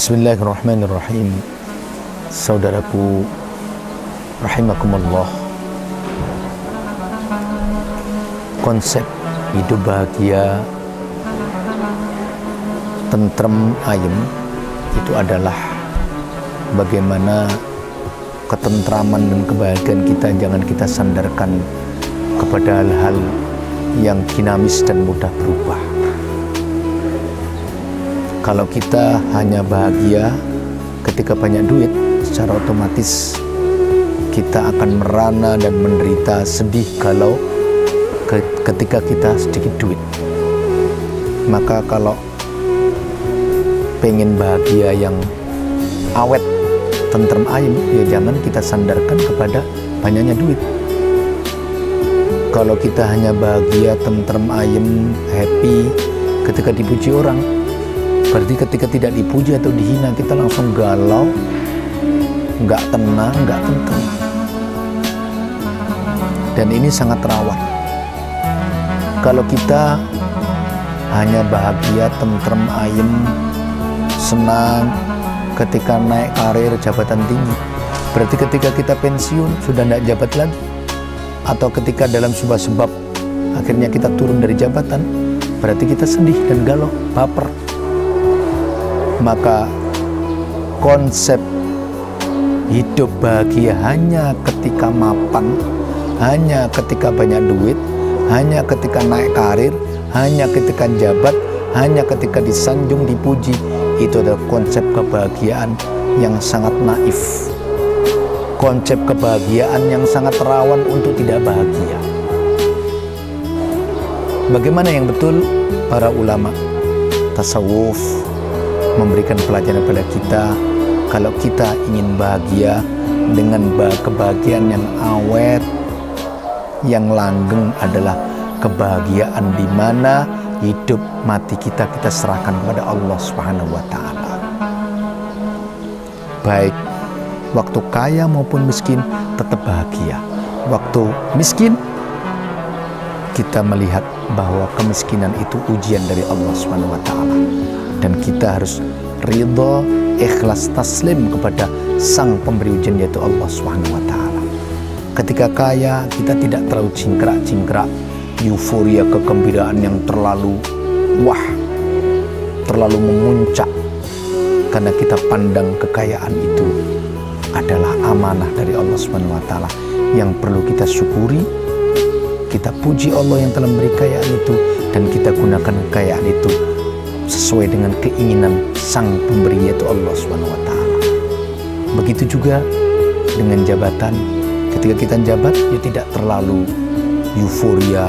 Bismillahirrahmanirrahim. Saudaraku rahimakumullah, konsep hidup bahagia, tentrem, ayem itu adalah bagaimana ketentraman dan kebahagiaan kita jangan kita sandarkan kepada hal-hal yang dinamis dan mudah berubah. Kalau kita hanya bahagia ketika banyak duit, secara otomatis kita akan merana dan menderita, sedih galau ketika kita sedikit duit. Maka kalau pengen bahagia yang awet, tentrem, ayem, ya jangan kita sandarkan kepada banyaknya duit. Kalau kita hanya bahagia, tentrem, ayem, happy ketika dipuji orang, berarti ketika tidak dipuji atau dihina kita langsung galau, nggak tenang, nggak tentrem. Dan ini sangat rawan. Kalau kita hanya bahagia, tentrem, ayem, senang ketika naik karir jabatan tinggi, berarti ketika kita pensiun sudah tidak jabat lagi. Atau ketika dalam sebuah sebab akhirnya kita turun dari jabatan, berarti kita sedih dan galau, baper. Maka konsep hidup bahagia hanya ketika mapan, hanya ketika banyak duit, hanya ketika naik karir, hanya ketika jabat, hanya ketika disanjung, dipuji, itu adalah konsep kebahagiaan yang sangat naif. Konsep kebahagiaan yang sangat rawan untuk tidak bahagia. Bagaimana yang betul? Para ulama tasawuf memberikan pelajaran pada kita, kalau kita ingin bahagia dengan kebahagiaan yang awet, yang langgeng adalah kebahagiaan di mana hidup mati kita serahkan kepada Allah Subhanahu wa Ta'ala. Baik waktu kaya maupun miskin tetap bahagia. Waktu miskin kita melihat bahwa kemiskinan itu ujian dari Allah Subhanahu wa Ta'ala, dan kita harus ridho, ikhlas, taslim kepada sang pemberi ujian, yaitu Allah Subhanahu wa Ta'ala. Ketika kaya kita tidak terlalu cingkrak-cingkrak, euforia kegembiraan yang terlalu wah, terlalu memuncak, karena kita pandang kekayaan itu adalah amanah dari Allah Subhanahu wa Ta'ala yang perlu kita syukuri. Kita puji Allah yang telah memberi kekayaan itu, dan kita gunakan kekayaan itu sesuai dengan keinginan sang pemberi, yaitu Allah Subhanahu wa Ta'ala. Begitu juga dengan jabatan. Ketika kita jabat, ya tidak terlalu euforia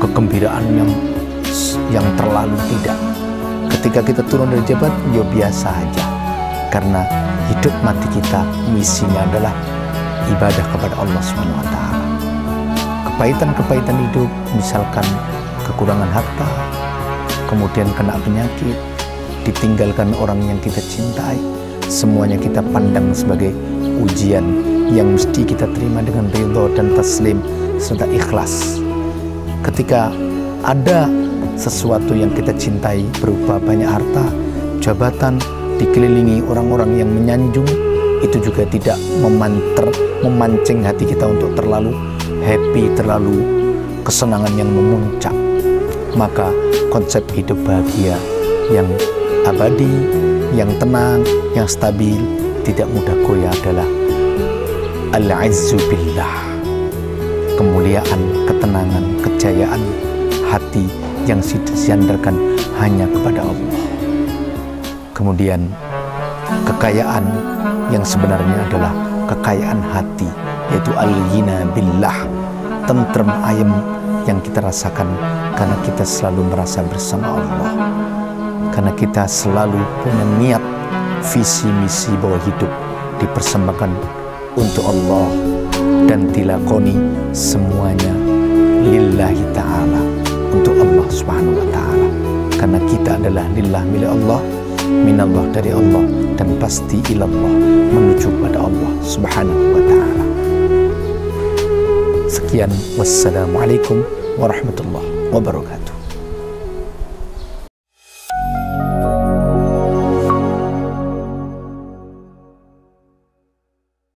kegembiraan yang terlalu, tidak. Ketika kita turun dari jabat, ya biasa aja, karena hidup mati kita misinya adalah ibadah kepada Allah Subhanahu wa Ta'ala. Kepahitan-kepahitan hidup, misalkan kekurangan harta, kemudian kena penyakit, ditinggalkan orang yang kita cintai, semuanya kita pandang sebagai ujian yang mesti kita terima dengan ridho dan taslim serta ikhlas. Ketika ada sesuatu yang kita cintai berupa banyak harta, jabatan, dikelilingi orang-orang yang menyanjung, itu juga tidak memancing hati kita untuk terlalu happy, terlalu kesenangan yang memuncak. Maka konsep hidup bahagia yang abadi, yang tenang, yang stabil, tidak mudah goyah adalah al-'izzu billah, kemuliaan, ketenangan, kejayaan hati yang disandarkan hanya kepada Allah. Kemudian kekayaan yang sebenarnya adalah kekayaan hati, yaitu al-ghina billah, tentrem, ayem yang kita rasakan karena kita selalu merasa bersama Allah, karena kita selalu punya niat, visi, misi bahwa hidup dipersembahkan untuk Allah dan dilakoni semuanya lillahi ta'ala, untuk Allah Subhanahu wa Ta'ala, karena kita adalah lillah, milik Allah, minallah, dari Allah, dan pasti ilallah, menuju pada Allah Subhanahu wa Ta'ala. Sekian, wassalamualaikum warahmatullahi wabarakatuh.